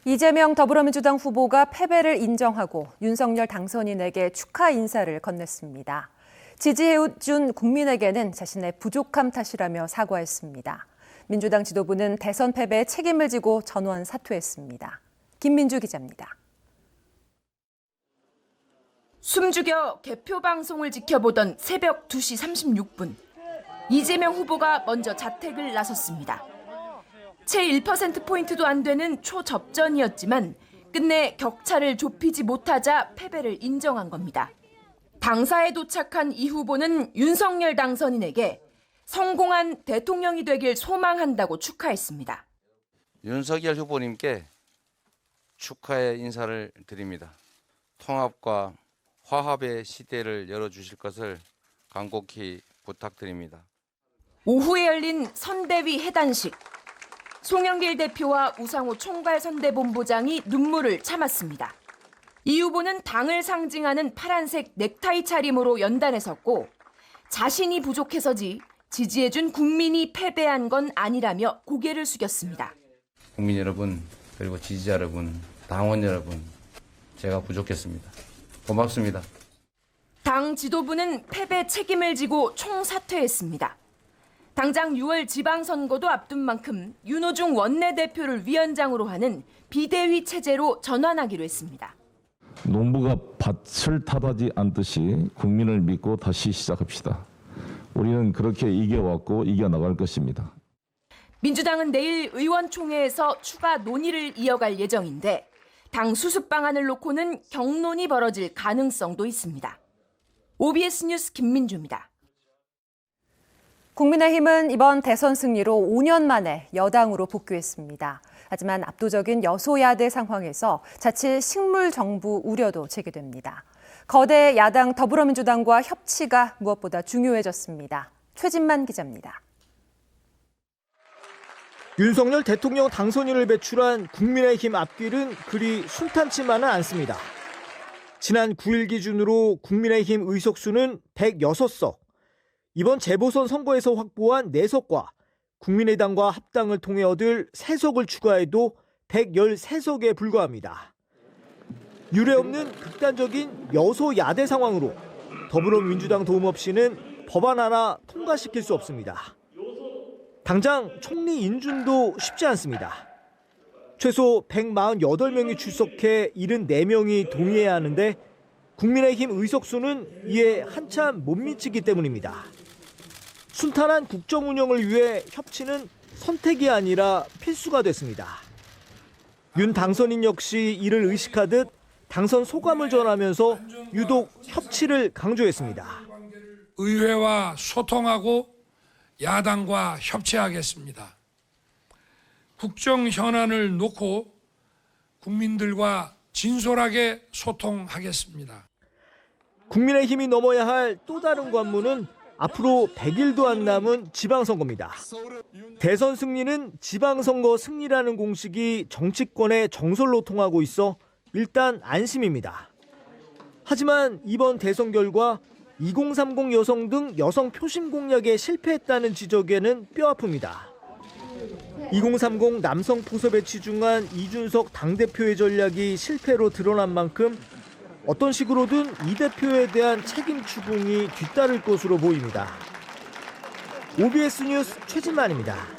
이재명 더불어민주당 후보가 패배를 인정하고 윤석열 당선인에게 축하 인사를 건넸습니다. 지지해준 국민에게는 자신의 부족함 탓이라며 사과했습니다. 민주당 지도부는 대선 패배에 책임을 지고 전원 사퇴했습니다. 김민주 기자입니다. 숨죽여 개표 방송을 지켜보던 새벽 2시 36분. 이재명 후보가 먼저 자택을 나섰습니다. 채 1%포인트도 안 되는 초접전이었지만 끝내 격차를 좁히지 못하자 패배를 인정한 겁니다. 당사에 도착한 이 후보는 윤석열 당선인에게 성공한 대통령이 되길 소망한다고 축하했습니다. 윤석열 후보님께 축하의 인사를 드립니다. 통합과 화합의 시대를 열어주실 것을 간곡히 부탁드립니다. 오후에 열린 선대위 해단식. 송영길 대표와 우상호 총괄선대본부장이 눈물을 참았습니다. 이 후보는 당을 상징하는 파란색 넥타이 차림으로 연단에 섰고 자신이 부족해서지 지지해준 국민이 패배한 건 아니라며 고개를 숙였습니다. 국민 여러분, 그리고 지지자 여러분, 당원 여러분, 제가 부족했습니다. 고맙습니다. 당 지도부는 패배 책임을 지고 총사퇴했습니다. 당장 6월 지방선거도 앞둔 만큼 윤호중 원내대표를 위원장으로 하는 비대위 체제로 전환하기로 했습니다. 농부가 밭을 탓하지 않듯이 국민을 믿고 다시 시작합시다. 우리는 그렇게 이겨왔고 이겨나갈 것입니다. 민주당은 내일 의원총회에서 추가 논의를 이어갈 예정인데 당 수습 방안을 놓고는 격론이 벌어질 가능성도 있습니다. OBS 뉴스 김민주입니다. 국민의힘은 이번 대선 승리로 5년 만에 여당으로 복귀했습니다. 하지만 압도적인 여소야대 상황에서 자칫 식물 정부 우려도 제기됩니다. 거대 야당 더불어민주당과 협치가 무엇보다 중요해졌습니다. 최진만 기자입니다. 윤석열 대통령 당선인을 배출한 국민의힘 앞길은 그리 순탄치만은 않습니다. 지난 9일 기준으로 국민의힘 의석수는 106석, 이번 재보선 선거에서 확보한 4석과 국민의당과 합당을 통해 얻을 3석을 추가해도 113석에 불과합니다. 유례없는 극단적인 여소야대 상황으로 더불어민주당 도움 없이는 법안 하나 통과시킬 수 없습니다. 당장 총리 인준도 쉽지 않습니다. 최소 148명이 출석해 74명이 동의해야 하는데 국민의힘 의석수는 이에 한참 못 미치기 때문입니다. 순탄한 국정 운영을 위해 협치는 선택이 아니라 필수가 됐습니다. 윤 당선인 역시 이를 의식하듯 당선 소감을 전하면서 유독 협치를 강조했습니다. 의회와 소통하고 야당과 협치하겠습니다. 국정 현안을 놓고 국민들과 진솔하게 소통하겠습니다. 국민의힘이 넘어야 할 또 다른 관문은 앞으로 100일도 안 남은 지방선거입니다. 대선 승리는 지방선거 승리라는 공식이 정치권의 정설로 통하고 있어 일단 안심입니다. 하지만 이번 대선 결과 2030 여성 등 여성 표심 공략에 실패했다는 지적에는 뼈아픕니다. 2030 남성 포섭에 치중한 이준석 당대표의 전략이 실패로 드러난 만큼 어떤 식으로든 이 대표에 대한 책임 추궁이 뒤따를 것으로 보입니다. OBS 뉴스 최진만입니다.